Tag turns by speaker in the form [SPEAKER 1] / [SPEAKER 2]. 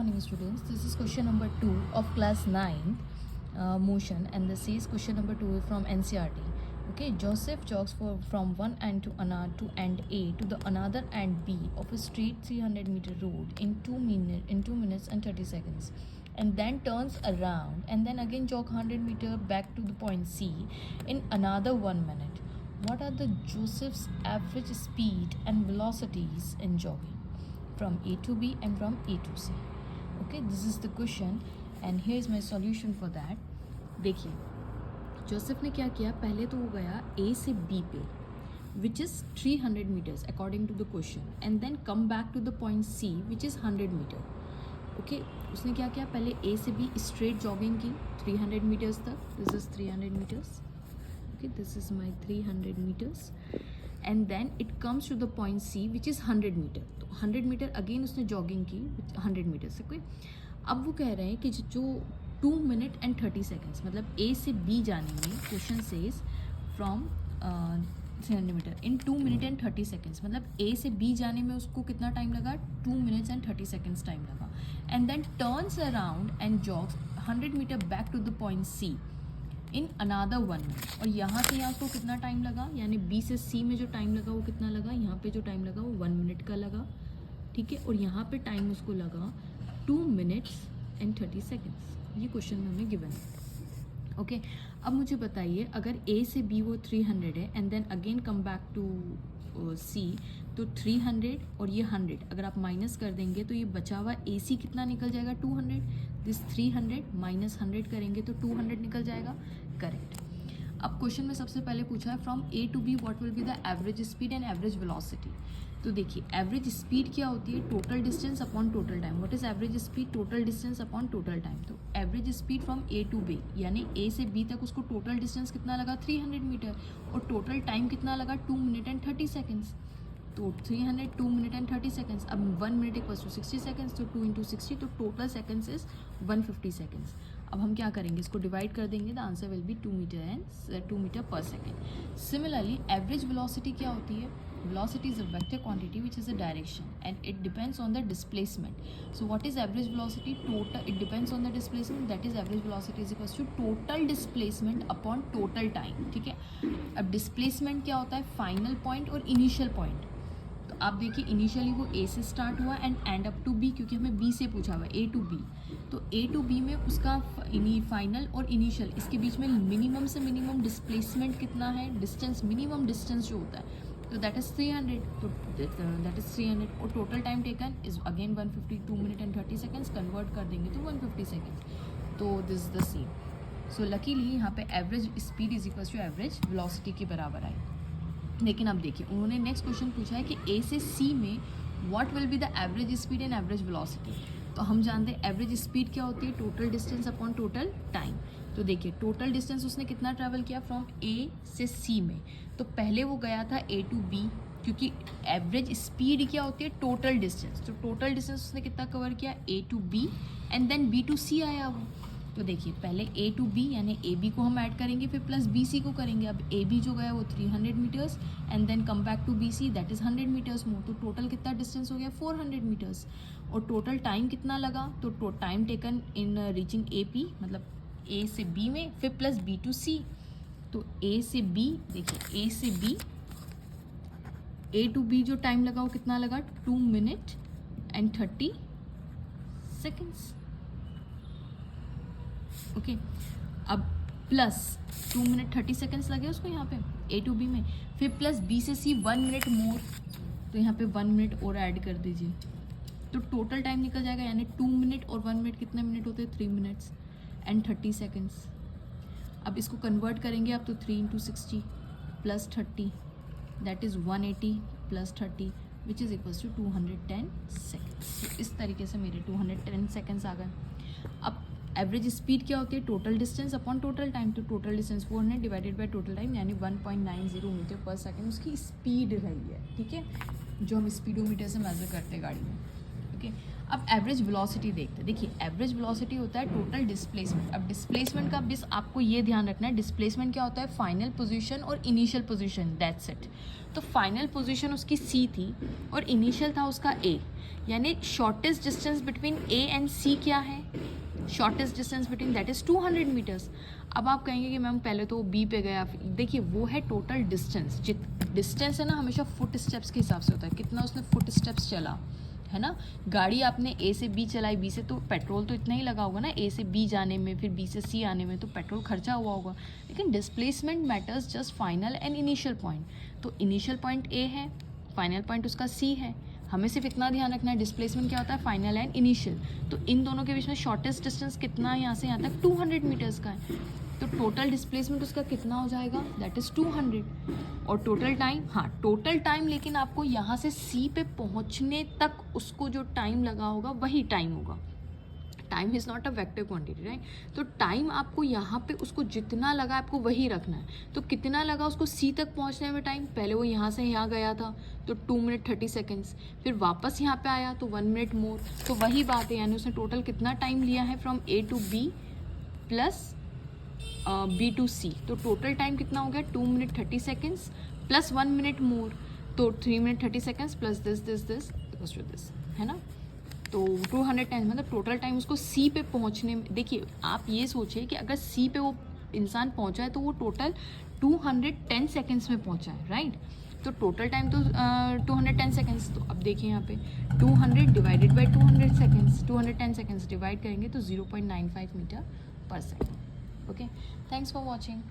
[SPEAKER 1] morning students. This is question number 2 of class 9 motion, and this is question number 2 from NCERT. Okay, Joseph jogs from one end to end A to the another end B of a straight 300-meter road in 2 minutes and 30 seconds, and then turns around and then again jog 100-meter back to the point C in another 1 minute. What are the Joseph's average speed and velocities in jogging from A to B and from A to C? Okay, this is the question and here is my solution for that. देखिए Joseph ने क्या किया, पहले तो वो गया A से B पे which is 300 meters according to the question, and then come back to the point C which is 100 meter. Okay, उसने क्या किया, पहले A से B straight jogging की 300 meters तक. This is 300 meters. Okay, this is my 300 meters, and then it comes to the point C which is 100 meter. तो 100 meter again उसने jogging की 100 meters से. कोई अब वो कह रहे हैं कि जो 2 minute and 30 seconds, मतलब A से B जाने में question says from 300 metre in 2 minute and 30 seconds, मतलब A से B जाने में उसको कितना टाइम लगा, 2 minutes and 30 seconds टाइम लगा, and then turns around and jogs 100 metre back to the point C in another 1 minute. और यहाँ से यहाँ को कितना टाइम लगा, यानी B से C में जो टाइम लगा वो कितना लगा, यहाँ पे जो टाइम लगा वो 1 minute का लगा. ठीक है, और यहाँ पे टाइम उसको लगा 2 minutes and 30 seconds. ये क्वेश्चन में हमें गिवन है. ओके, अब मुझे बताइए अगर A से B वो 300 है and then again come back to C, तो 300 और ये 100 अगर आप माइनस कर देंगे तो ये बचा हुआ AC कितना निकल जाएगा, 200. दिस 300 माइनस 100 करेंगे तो 200 निकल जाएगा. करेक्ट. अब क्वेश्चन में सबसे पहले पूछा है from A to B what will be the average speed and average velocity. तो देखिए एवरेज स्पीड क्या होती है, total distance upon total time. What is average speed, total distance upon total time. तो average speed from A to B यानी A से B तक उसको टोटल डिस्टेंस कितना लगा, 300 मीटर, और टोटल टाइम कितना लगा, 2 minute and 30 seconds. तो 300 2 minute and 30 seconds. अब 1 minute इक्वल्स टू 60 seconds, तो 2 into 60, तो टोटल सेकेंड्स इज 150 seconds. अब हम क्या करेंगे, इसको डिवाइड कर देंगे. The answer will be 2 meter per second. Similarly average velocity क्या होती है, velocity is a vector quantity which is a direction and it depends on the displacement. So what is average velocity, total, it depends on the displacement, that is average velocity is equals to total displacement upon total time. ठीक है, अब displacement क्या होता है, final point और initial point. तो आप देखिए इनिशियली वो A से स्टार्ट हुआ and end up to B, क्योंकि हमें B से पूछा हुआ है A टू B. तो A टू B में उसका फाइनल और इनिशियल, इसके बीच में मिनिमम से मिनिमम डिस्प्लेसमेंट कितना है, डिस्टेंस, मिनिमम डिस्टेंस जो होता है, तो दैट इज 300. तो दैट इज 300 और total time taken is again 150. 2 minute and 30 seconds convert कर देंगे तो 150 seconds. तो this is the same. So luckily यहाँ पे average speed is equals to average velocity के बराबर आई. लेकिन अब देखिए उन्होंने नेक्स्ट क्वेश्चन पूछा है कि A से C में what will be the average speed and average velocity. तो हम जानते हैं एवरेज स्पीड क्या होती है, total distance upon total time. तो देखिए टोटल डिस्टेंस उसने कितना ट्रैवल किया फ्रॉम A से C में, तो पहले वो गया था A टू B, क्योंकि एवरेज स्पीड क्या होती है, टोटल डिस्टेंस. तो टोटल डिस्टेंस उसने कितना कवर किया, A to B, and then B to C आया वो. तो देखिए पहले A टू B यानी A B को हम ऐड करेंगे, फिर प्लस B C को करेंगे. अब A B जो गया वो 300 metres and then come back to B C that is 100 metres more. तो टोटल कितना डिस्टेंस हो गया, 400 मीटर्स. और टोटल टाइम कितना लगा, तो time taken in reaching A P, मतलब A से B में, फिर प्लस B टू C. तो A से B, देखिए A से B, A टू B जो टाइम लगा वो कितना लगा, 2 minute and 30 seconds. ओके, अब प्लस 2 minute 30 seconds लगे उसको यहाँ पे A टू B में, फिर प्लस B से C 1 minute मोर, तो यहाँ पे 1 minute और ऐड कर दीजिए. तो टोटल टाइम निकल जाएगा, यानी 2 minute और 1 minute कितने मिनट होते हैं, 3 minutes and 30 seconds. अब इसको कन्वर्ट करेंगे आप, तो 3 into 60 plus 30 that is 180 plus 30 which is equals to 210 seconds. तो इस तरीके से मेरे 210 seconds आ गए. अब एवरेज स्पीड क्या होती है, total distance upon total time. तो total distance 400 divided by total time यानी 1.90 मीटर पर सेकेंड उसकी स्पीड रही है. ठीक है, जो हम स्पीडोमीटर से मेजर करते हैं गाड़ी में. ओके, अब एवरेज वेलोसिटी देखते हैं। देखिए एवरेज वेलोसिटी होता है टोटल डिस्प्लेसमेंट। अब डिस्प्लेसमेंट का बस आपको ये ध्यान रखना है, डिस्प्लेसमेंट क्या होता है, फाइनल पोजीशन और इनिशियल पोजीशन, दैट्स इट। तो फाइनल पोजीशन उसकी सी थी और इनिशियल था उसका ए, यानी shortest distance between a and c क्या है, shortest distance between that is 200 metres. अब आप कहेंगे कि मैम पहले तो बी पे गया, देखिए वो है टोटल डिस्टेंस। डिस्टेंस है ना हमेशा फुट स्टेप्स के हिसाब से होता है, कितना उसने फुट स्टेप्स चला, है ना। गाड़ी आपने ए से बी चलाई, बी से तो पेट्रोल तो इतना ही लगा होगा ना, ए से बी जाने में, फिर बी से सी आने में तो पेट्रोल खर्चा हुआ होगा। लेकिन displacement matters just final and initial point. तो इनिशियल पॉइंट ए है, फाइनल पॉइंट उसका सी है। हमें सिर्फ इतना ध्यान रखना है डिस्प्लेसमेंट क्या होता है, फाइनल एंड इनिशियल। तो इन दोनों के बीच में शॉर्टेस्ट डिस्टेंस कितना है, यहाँ से यहाँ तक 200 मीटर्स का है। तो टोटल डिस्प्लेसमेंट उसका कितना हो जाएगा, दैट इज़ 200। और टोटल टाइम, हाँ टोटल टाइम, लेकिन आपको यहाँ से सी पे पहुँचने तक उसको जो टाइम लगा होगा वही टाइम होगा। Time is not a vector quantity, right. तो टाइम आपको यहाँ पे उसको जितना लगा आपको वही रखना है। तो कितना लगा उसको सी तक पहुँचने में टाइम, पहले वो यहाँ से यहाँ गया था तो 2 मिनट 30 सेकेंड्स, फिर वापस यहाँ पे आया तो 1 मिनट मोर। तो वही बात है, यानी उसने टोटल कितना टाइम लिया है from a to b plus b to c. तो टोटल टाइम कितना हो गया, 2 minute 30 seconds plus 1 minute more, तो 3 मिनट 30 सेकेंड्स प्लस दिस है ना। तो 210 मतलब टोटल टाइम उसको सी पे पहुंचने में। देखिए आप ये सोचिए कि अगर सी पे वो इंसान पहुंचा है तो वो टोटल 210 सेकेंड्स में पहुंचा है, राइट। तो टोटल टाइम तो 210 सेकेंड्स। तो अब देखिए यहाँ पे 200 divided by 200 seconds, 210 seconds divide करेंगे तो 0.95 मीटर पर second. Okay, thanks for watching.